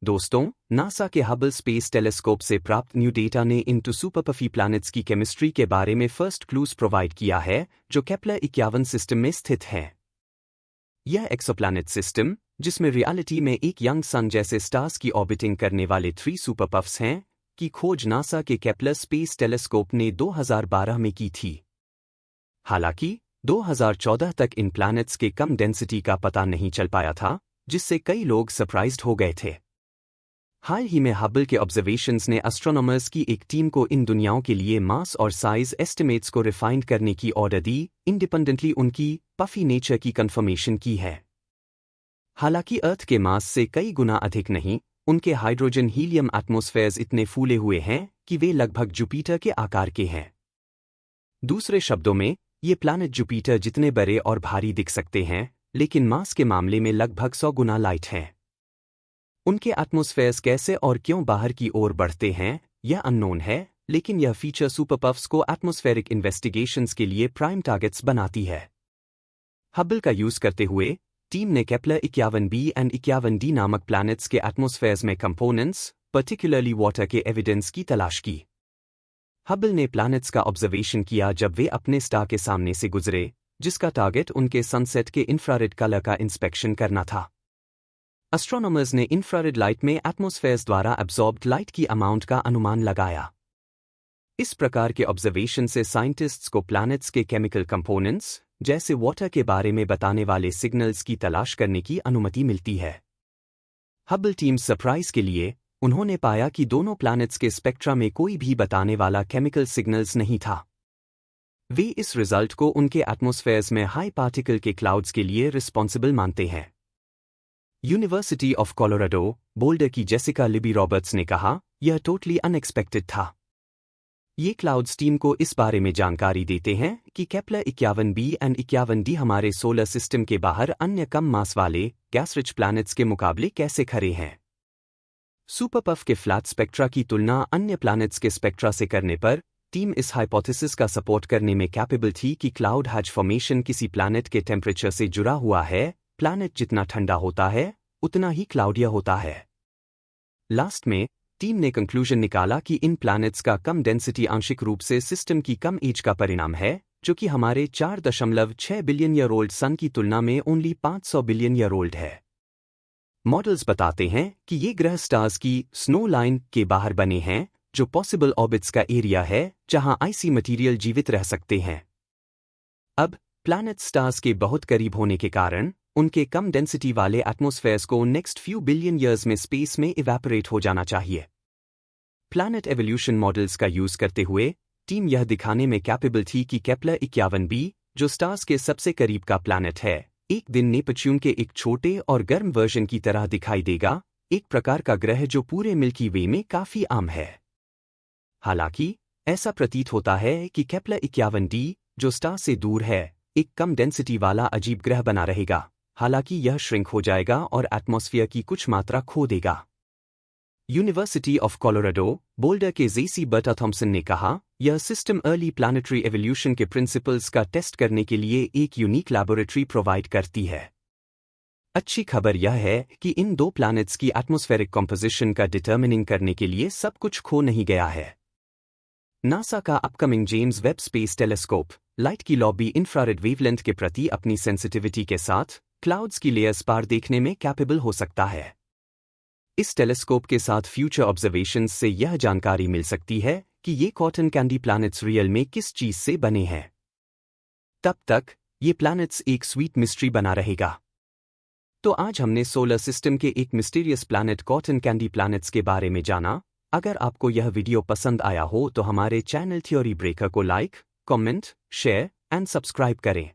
दोस्तों, नासा के Hubble space telescope से प्राप्त न्यू डेटा ने इनटू सुपरपफी प्लैनेट्स की केमिस्ट्री के बारे में फर्स्ट क्लूज प्रोवाइड किया है जो केप्लर 51 सिस्टम में स्थित है। यह एक्सोप्लैनेट सिस्टम, जिसमें रियलिटी में एक यंग सन जैसे स्टार्स की ऑर्बिटिंग करने वाले 3 सुपरपफ्स हैं, की खोज नासा के केप्लर स्पेस टेलीस्कोप ने 2012 में की थी। हालांकि 2014 तक इन प्लैनेट्स के कम डेंसिटी का पता नहीं चल पाया था, जिससे कई लोग सरप्राइज्ड हो गए थे। हाल ही में हबल के ऑब्जर्वेशंस ने एस्ट्रोनॉमर्स की एक टीम को इन दुनियाओं के लिए मास और साइज एस्टिमेट्स को रिफाइन करने की ऑर्डर दी, इंडिपेंडेंटली उनकी पफी नेचर की कंफर्मेशन की है। हालांकि अर्थ के मास से कई गुना अधिक नहीं, उनके हाइड्रोजन हीलियम एटमॉस्फेयर्स इतने फूले हुए हैं कि वे लगभग जुपिटर के आकार के हैं। दूसरे शब्दों में, ये प्लैनेट जुपिटर जितने बड़े और भारी दिख सकते हैं, लेकिन मास के मामले में लगभग 100 गुना लाइट हैं। उनके एटमॉस्फेयर्स कैसे और क्यों बाहर की ओर बढ़ते हैं, यह अननोन है, लेकिन यह फीचर सुपरपफ्स को एटमॉस्फेरिक इन्वेस्टिगेशंस के लिए प्राइम टारगेट्स बनाती है। हबल का यूज करते हुए टीम ने केप्लर 51b एंड 51d नामक प्लैनेट्स के एटमॉस्फेयर्स में कंपोनेंट्स, पर्टिकुलरली वाटर के एविडेंस की तलाश की। हबल ने प्लैनेट्स का ऑब्जर्वेशन किया जब वे अपने स्टार के सामने से गुजरे, जिसका टारगेट उनके सनसेट के इंफ्रारेड कलर का इंस्पेक्शन करना था। एस्ट्रोनॉमर्स ने इंफ्रारेड लाइट में एटमॉस्फेयर्स द्वारा एब्जॉर्ब्ड लाइट की अमाउंट का अनुमान लगाया। इस प्रकार के ऑब्जर्वेशन से साइंटिस्ट्स को प्लैनेट्स के केमिकल कंपोनेंट्स, जैसे वाटर के बारे में बताने वाले सिग्नल्स की तलाश करने की अनुमति मिलती है। हबल टीम सरप्राइज के लिए, उन्होंने पाया कि दोनों प्लैनेट्स के स्पेक्ट्रा में कोई भी बताने वाला केमिकल सिग्नल्स नहीं था। वे इस रिजल्ट को उनके एटमॉस्फेयर्स में हाई पार्टिकल के क्लाउड्स के लिए रिस्पॉन्सिबल मानते हैं। यूनिवर्सिटी ऑफ कोलोराडो, बोल्डर की जेसिका लिबी रॉबर्ट्स ने कहा, यह टोटली अनएक्सपेक्टेड था। ये क्लाउड्स टीम को इस बारे में जानकारी देते हैं कि केप्लर 51b एंड 51d हमारे सोलर सिस्टम के बाहर अन्य कम मास वाले गैस रिच प्लैनेट्स के मुकाबले कैसे खरे हैं। सुपरपफ के फ्लैट स्पेक्ट्रा की तुलना अन्य प्लैनेट्स के स्पेक्ट्रा से करने पर, टीम इस हाइपोथेसिस का सपोर्ट करने में कैपेबल थी कि क्लाउड हैच फॉर्मेशन किसी प्लैनेट के टेम्परेचर से जुड़ा हुआ है। प्लैनेट जितना ठंडा होता है, उतना ही क्लाउडिया होता है। लास्ट में, टीम ने कंक्लूजन निकाला कि इन प्लैनेट्स का कम डेंसिटी आंशिक रूप से सिस्टम की कम एज का परिणाम है, जो कि हमारे 4.6 बिलियन ईयर ओल्ड सन की तुलना में ओनली 500 बिलियन ईयर ओल्ड है। मॉडल्स बताते हैं कि ये ग्रह स्टार्स की स्नो लाइन के बाहर बने हैं, जो पॉसिबल ऑर्बिट्स का एरिया है जहां आइसी मटेरियल जीवित रह सकते हैं। अब प्लैनेट स्टार्स के बहुत करीब होने के कारण उनके कम डेंसिटी वाले एटमॉस्फेयर्स को नेक्स्ट फ्यू बिलियन ईयर्स में स्पेस में इवैपोरेट हो जाना चाहिए। प्लैनेट एवोल्यूशन मॉडल्स का यूज करते हुए टीम यह दिखाने में कैपेबल थी कि केप्लर 51b, जो स्टार्स के सबसे करीब का प्लैनेट है, एक दिन नेपच्यून के एक छोटे और गर्म वर्जन की तरह दिखाई देगा, एक प्रकार का ग्रह जो पूरे मिल्की वे में काफी आम है। हालांकि ऐसा प्रतीत होता है कि केप्लर 51d, जो स्टार से दूर है, एक कम डेंसिटी वाला अजीब ग्रह बना रहेगा, हालांकि यह श्रिंक हो जाएगा और एटमॉस्फेयर की कुछ मात्रा खो देगा। यूनिवर्सिटी ऑफ कोलोराडो, बोल्डर के जेसी बर्टा थॉम्सन ने कहा, यह सिस्टम अर्ली प्लैनेटरी एवोल्यूशन के प्रिंसिपल्स का टेस्ट करने के लिए एक यूनिक लैबोरेटरी प्रोवाइड करती है। अच्छी खबर यह है कि इन दो प्लैनेट्स की एटमॉस्फेरिक कॉम्पोजिशन का डिटर्मिनिंग करने के लिए सब कुछ खो नहीं गया है। नासा का upcoming James Webb space telescope, light की लॉबी इंफ्रारेड वेवलेंथ के प्रति अपनी सेंसिटिविटी के साथ क्लाउड्स की लेयर्स पार देखने में कैपेबल हो सकता है। इस टेलीस्कोप के साथ फ्यूचर ऑब्जर्वेशंस से यह जानकारी मिल सकती है कि ये कॉटन कैंडी प्लैनेट्स रियल में किस चीज से बने हैं। तब तक ये प्लैनेट्स एक स्वीट मिस्ट्री बना रहेगा। तो आज हमने सोलर सिस्टम के एक mysterious planet cotton candy planets के बारे में जाना। अगर आपको यह वीडियो पसंद आया हो तो हमारे चैनल थ्योरी ब्रेकर को like, comment, share and subscribe करें।